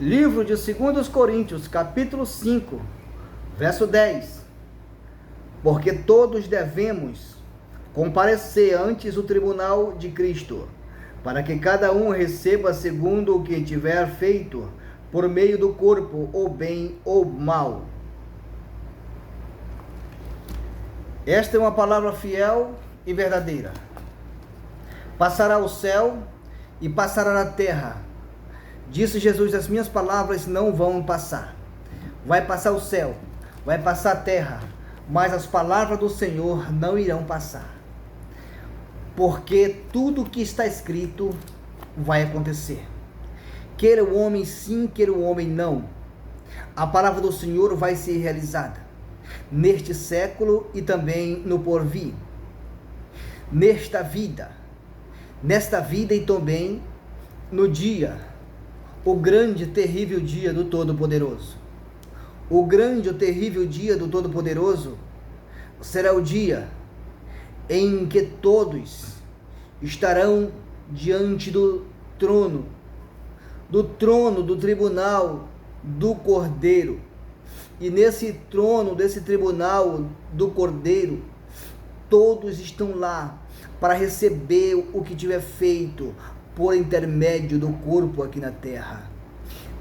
Livro de 2 Coríntios, capítulo 5, verso 10. Porque todos devemos comparecer antes o tribunal de Cristo, para que cada um receba segundo o que tiver feito, por meio do corpo, ou bem ou mal. Esta é uma palavra fiel e verdadeira. Passará o céu e passará a terra. Disse Jesus: as minhas palavras não vão passar. Vai passar o céu, vai passar a terra, mas as palavras do Senhor não irão passar. Porque tudo que está escrito vai acontecer. Queira o homem sim, queira o homem não. A palavra do Senhor vai ser realizada neste século e também no porvir. Nesta vida e também no dia, o grande e terrível dia do Todo-Poderoso. O grande e terrível dia do Todo-Poderoso será o dia em que todos estarão diante do trono do tribunal do Cordeiro. E nesse trono, desse tribunal do Cordeiro, todos estão lá para receber o que tiver feito por intermédio do corpo aqui na terra.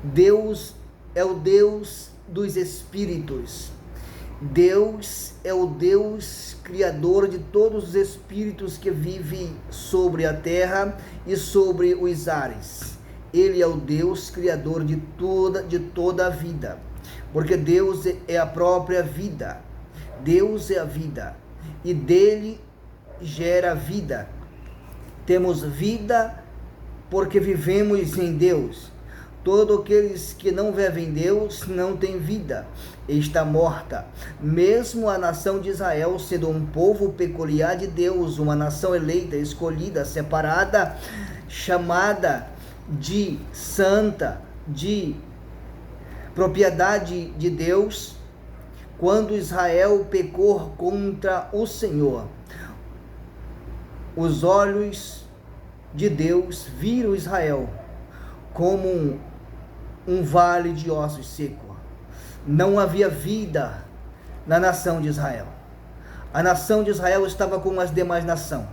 Deus é o Deus dos espíritos. Deus é o Deus criador de todos os espíritos que vivem sobre a terra e sobre os ares. Ele é o Deus criador de toda a vida, porque Deus é a própria vida. Deus é a vida e dele gera vida. Temos vida porque vivemos em Deus. Todos aqueles que não vivem em Deus não têm vida, está morta. Mesmo a nação de Israel sendo um povo peculiar de Deus, uma nação eleita, escolhida, separada, chamada de santa, de propriedade de Deus, quando Israel pecou contra o Senhor, os olhos de Deus viram Israel como um vale de ossos secos. Não havia vida na nação de Israel. A nação de Israel estava como as demais nações,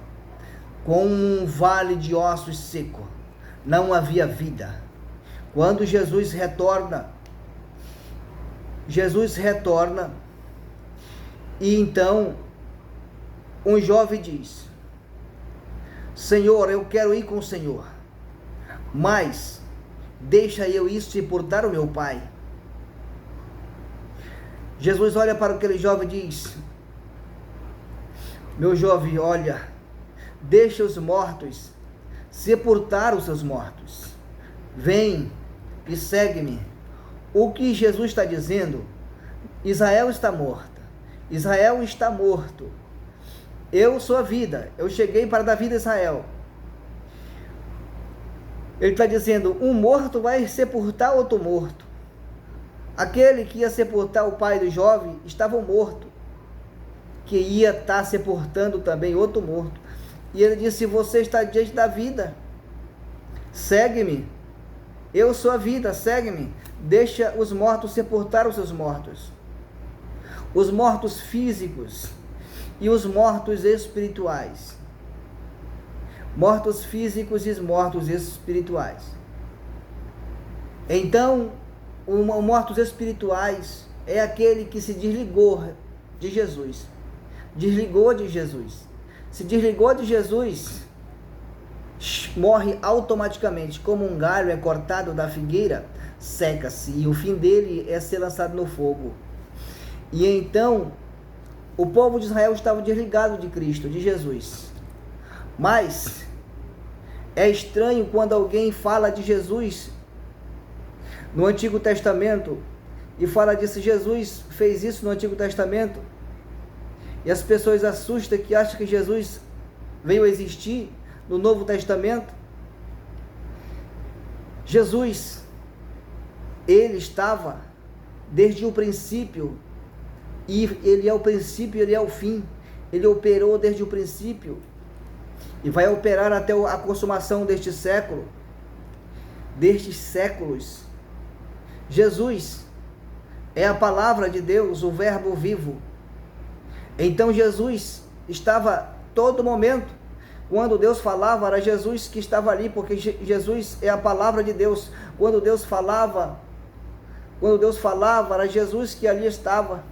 com um vale de ossos secos. Não havia vida. Quando Jesus retorna, e então um jovem diz: Senhor, eu quero ir com o Senhor, mas deixa eu ir sepultar o meu pai. Jesus olha para aquele jovem e diz: meu jovem, olha, deixa os mortos sepultar os seus mortos. Vem e segue-me. O que Jesus está dizendo? Israel está morta. Israel está morto. Eu sou a vida. Eu cheguei para dar vida a Israel. Ele está dizendo: um morto vai sepultar outro morto. Aquele que ia sepultar o pai do jovem estava morto, que ia estar sepultando também outro morto. E ele disse: você está diante da vida, segue-me. Eu sou a vida, segue-me. Deixa os mortos sepultar os seus mortos. Os mortos físicos e os mortos espirituais. Mortos físicos e mortos espirituais. Então, os mortos espirituais é aquele que se desligou de Jesus. Desligou de Jesus. Se desligou de Jesus, morre automaticamente. Como um galho é cortado da figueira, seca-se, e o fim dele é ser lançado no fogo. E então, o povo de Israel estava desligado de Cristo, de Jesus. Mas é estranho quando alguém fala de Jesus no Antigo Testamento e fala disso: Jesus fez isso no Antigo Testamento, e as pessoas assustam que acham que Jesus veio a existir no Novo Testamento. Jesus, ele estava desde o princípio, e ele é o princípio, ele é o fim. Ele operou desde o princípio e vai operar até a consumação deste século, destes séculos. Jesus é a palavra de Deus, o verbo vivo. Então Jesus estava todo momento, quando Deus falava, era Jesus que estava ali, porque Jesus é a palavra de Deus. Quando Deus falava, era Jesus que ali estava.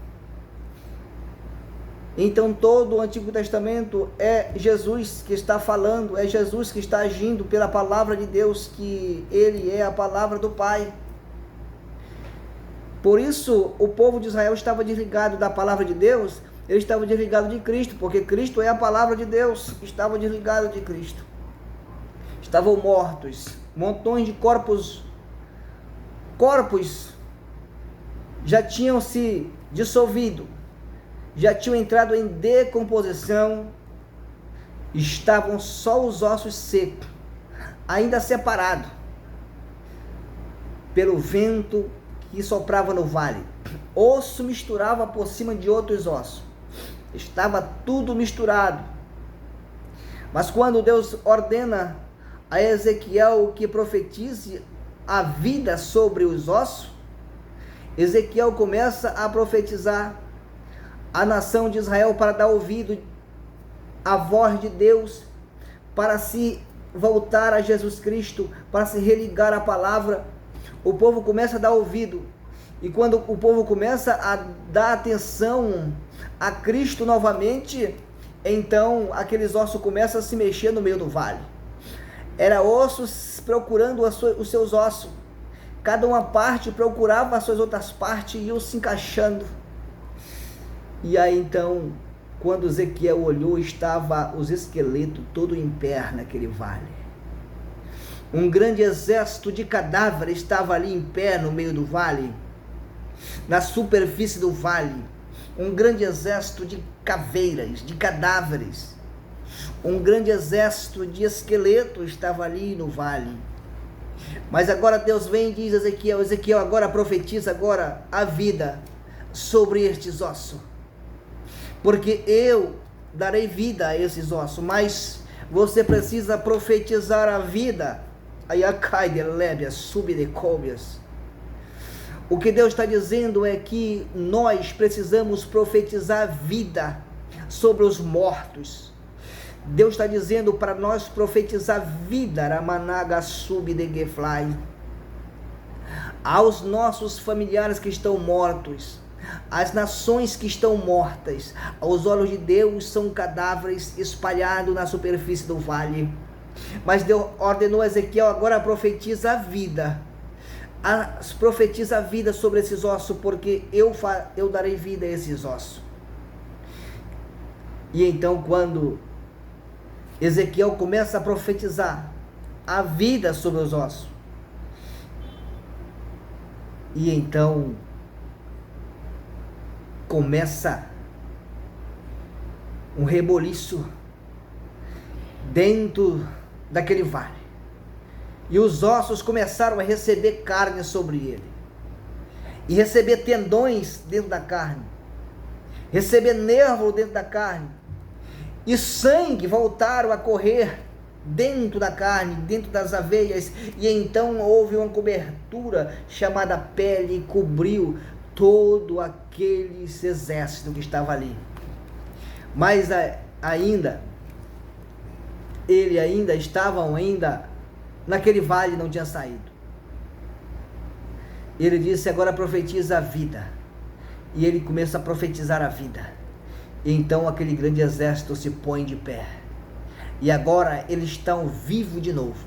Então todo o Antigo Testamento é Jesus que está falando, é Jesus que está agindo pela palavra de Deus, que Ele é a palavra do Pai. Por isso o povo de Israel estava desligado da palavra de Deus, ele estava desligado de Cristo, porque Cristo é a palavra de Deus, estava desligado de Cristo. Estavam mortos, montões de corpos já tinham se dissolvido, já tinham entrado em decomposição, estavam só os ossos secos, ainda separados pelo vento que soprava no vale. Osso misturava por cima de outros ossos, estava tudo misturado. Mas quando Deus ordena a Ezequiel que profetize a vida sobre os ossos, Ezequiel começa a profetizar a nação de Israel para dar ouvido à voz de Deus, para se voltar a Jesus Cristo, para se religar à palavra. O povo começa a dar ouvido, e quando o povo começa a dar atenção a Cristo novamente, então aqueles ossos começam a se mexer no meio do vale. Era ossos procurando os seus ossos, cada uma parte procurava as suas outras partes e iam se encaixando. E aí então, quando Ezequiel olhou, estava os esqueletos todo em pé naquele vale. Um grande exército de cadáveres estava ali em pé no meio do vale, na superfície do vale. Um grande exército de caveiras, de cadáveres, um grande exército de esqueletos estava ali no vale. Mas agora Deus vem e diz a Ezequiel: Ezequiel, agora profetiza agora a vida sobre estes ossos, porque eu darei vida a esses ossos, mas você precisa profetizar a vida. O que Deus está dizendo é que nós precisamos profetizar vida sobre os mortos. Deus está dizendo para nós profetizar vida, Ramanaga Subdegefly, aos nossos familiares que estão mortos, às nações que estão mortas. Aos olhos de Deus são cadáveres espalhados na superfície do vale. Mas Deus ordenou a Ezequiel: agora profetiza a vida. Profetiza a vida sobre esses ossos, porque eu darei vida a esses ossos. E então, quando Ezequiel começa a profetizar a vida sobre os ossos, e então começa um reboliço dentro daquele vale, e os ossos começaram a receber carne sobre ele, e receber tendões dentro da carne, receber nervo dentro da carne, e sangue voltaram a correr dentro da carne, dentro das veias, e então houve uma cobertura chamada pele, e cobriu todo aquele exército que estava ali. Mas estavam naquele vale, não tinha saído. Ele disse: agora profetiza a vida. E ele começa a profetizar a vida. Então aquele grande exército se põe de pé, e agora eles estão vivos de novo.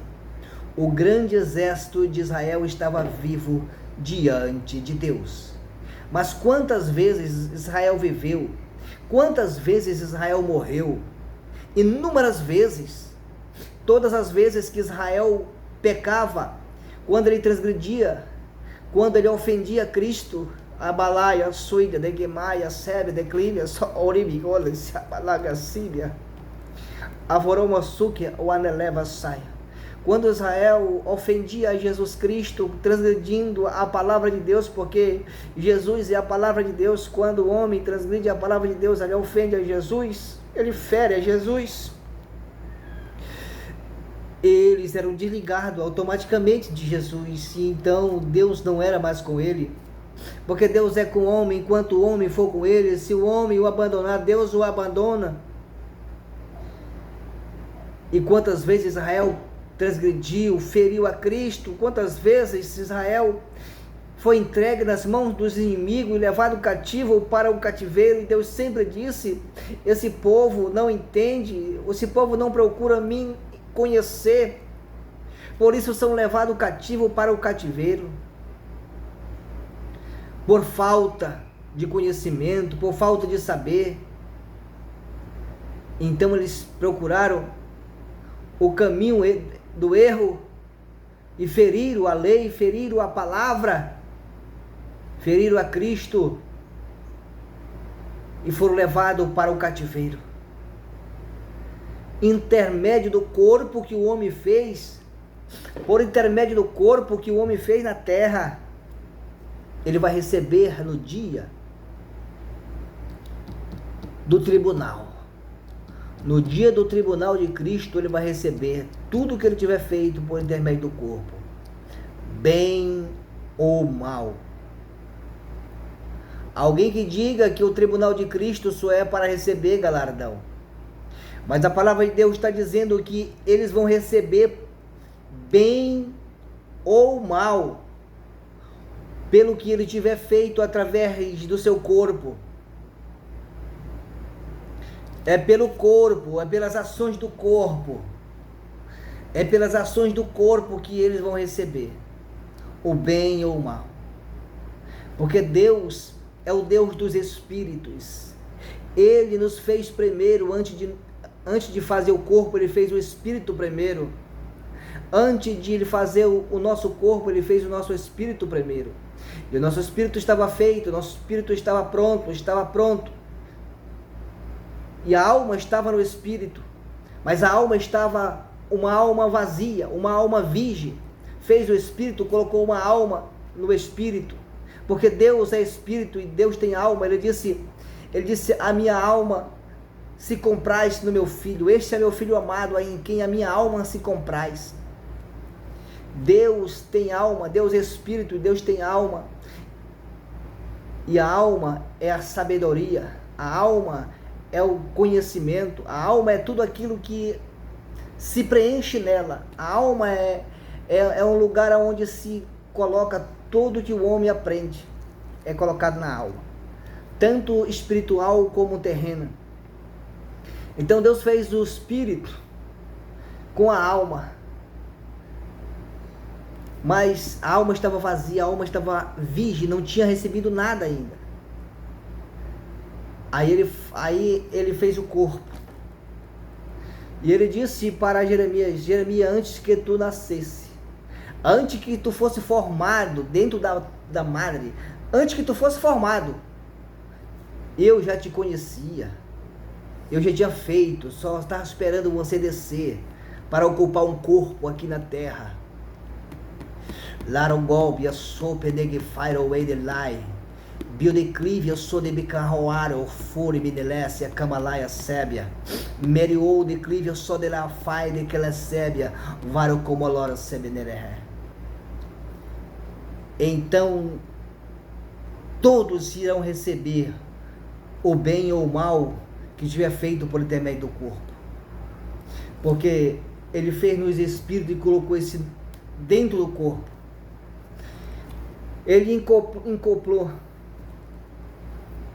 O grande exército de Israel estava vivo diante de Deus. Mas quantas vezes Israel viveu? Quantas vezes Israel morreu? Inúmeras vezes. Todas as vezes que Israel pecava, quando ele transgredia, quando ele ofendia Cristo, Abalaia, Suida, Degemaia, Sebe, Declívia, Oribigola, Abalaga, Síbia, Avoromosuke, o Aneleva Saia. Quando Israel ofendia a Jesus Cristo, transgredindo a palavra de Deus, porque Jesus é a palavra de Deus. Quando o homem transgride a palavra de Deus, ele ofende a Jesus, ele fere a Jesus. eles eram desligados automaticamente de Jesus, e então Deus não era mais com ele, porque Deus é com o homem enquanto o homem for com ele. Se o homem o abandonar, Deus o abandona. E quantas vezes Israel transgrediu, feriu a Cristo, quantas vezes Israel foi entregue nas mãos dos inimigos e levado cativo para o cativeiro, e Deus sempre disse: esse povo não entende, esse povo não procura me conhecer, por isso são levados cativo para o cativeiro, por falta de conhecimento, por falta de saber. Então eles procuraram o caminho do erro e feriram a lei, feriram a palavra, feriram a Cristo e foram levados para o cativeiro. Intermédio do corpo que o homem fez, por intermédio do corpo que o homem fez na terra, ele vai receber no dia do tribunal. No dia do tribunal de Cristo, ele vai receber tudo que ele tiver feito por intermédio do corpo, bem ou mal. Alguém que diga que o tribunal de Cristo só é para receber galardão, mas a palavra de Deus está dizendo que eles vão receber bem ou mal, pelo que ele tiver feito através do seu corpo. É pelo corpo, é pelas ações do corpo. É pelas ações do corpo que eles vão receber o bem ou o mal. Porque Deus é o Deus dos espíritos. Ele nos fez primeiro, antes de fazer o corpo, ele fez o espírito primeiro. Antes de ele fazer o nosso corpo, ele fez o nosso espírito primeiro. E o nosso espírito estava feito, o nosso espírito estava pronto. E a alma estava no espírito, mas a alma estava uma alma vazia, uma alma virgem. Fez o espírito, colocou uma alma no espírito, porque Deus é espírito e Deus tem alma. Ele disse, a minha alma se compraz no meu filho, este é meu filho amado, em quem a minha alma se compraz. Deus tem alma, Deus é espírito e Deus tem alma. E a alma é a sabedoria, a alma é o conhecimento, a alma é tudo aquilo que se preenche nela. A alma é um lugar onde se coloca tudo que o homem aprende, é colocado na alma, tanto espiritual como terrena. Então Deus fez o espírito com a alma, mas a alma estava vazia, a alma estava virgem, não tinha recebido nada ainda. Aí ele fez o corpo. E ele disse para Jeremias: Jeremias, antes que tu nascesse, antes que tu fosse formado dentro da madre, antes que tu fosse formado, eu já te conhecia, eu já tinha feito, só estava esperando você descer para ocupar um corpo aqui na terra. Larongol, a sopa de fire away the lie. Biodeclive, eu sou de Bicarroar, o Fure, Midelesse, a Camalaia, Sébia. Meriou, declive, eu sou de la Fai, de que la Sébia, Varo como a Lora, Sebeneré. Então, todos irão receber o bem ou o mal que tiver feito por intermédio do corpo. Porque ele fez nos espíritos e colocou esse dentro do corpo. Ele encoplou.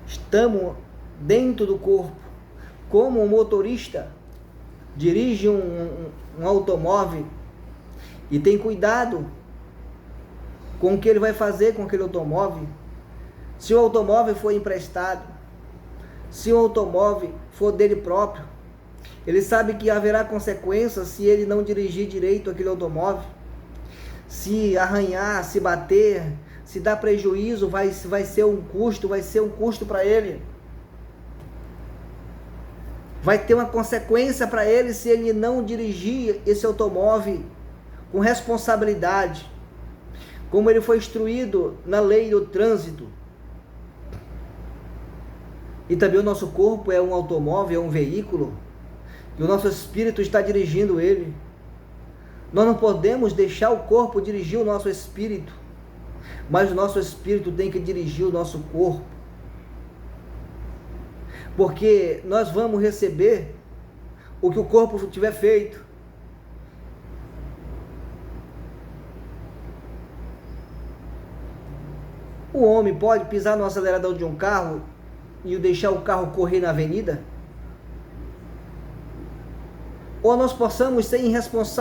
Estamos dentro do corpo. Como um motorista dirige um automóvel e tem cuidado com o que ele vai fazer com aquele automóvel. Se o automóvel for emprestado, se o automóvel for dele próprio, ele sabe que haverá consequências se ele não dirigir direito aquele automóvel. Se arranhar, se bater, se dar prejuízo, vai ser um custo para ele. Vai ter uma consequência para ele se ele não dirigir esse automóvel com responsabilidade, como ele foi instruído na lei do trânsito. E também o nosso corpo é um automóvel, é um veículo, e o nosso espírito está dirigindo ele. Nós não podemos deixar o corpo dirigir o nosso espírito, mas o nosso espírito tem que dirigir o nosso corpo. Porque nós vamos receber o que o corpo tiver feito. O homem pode pisar no acelerador de um carro e deixar o carro correr na avenida? Ou nós possamos ser irresponsáveis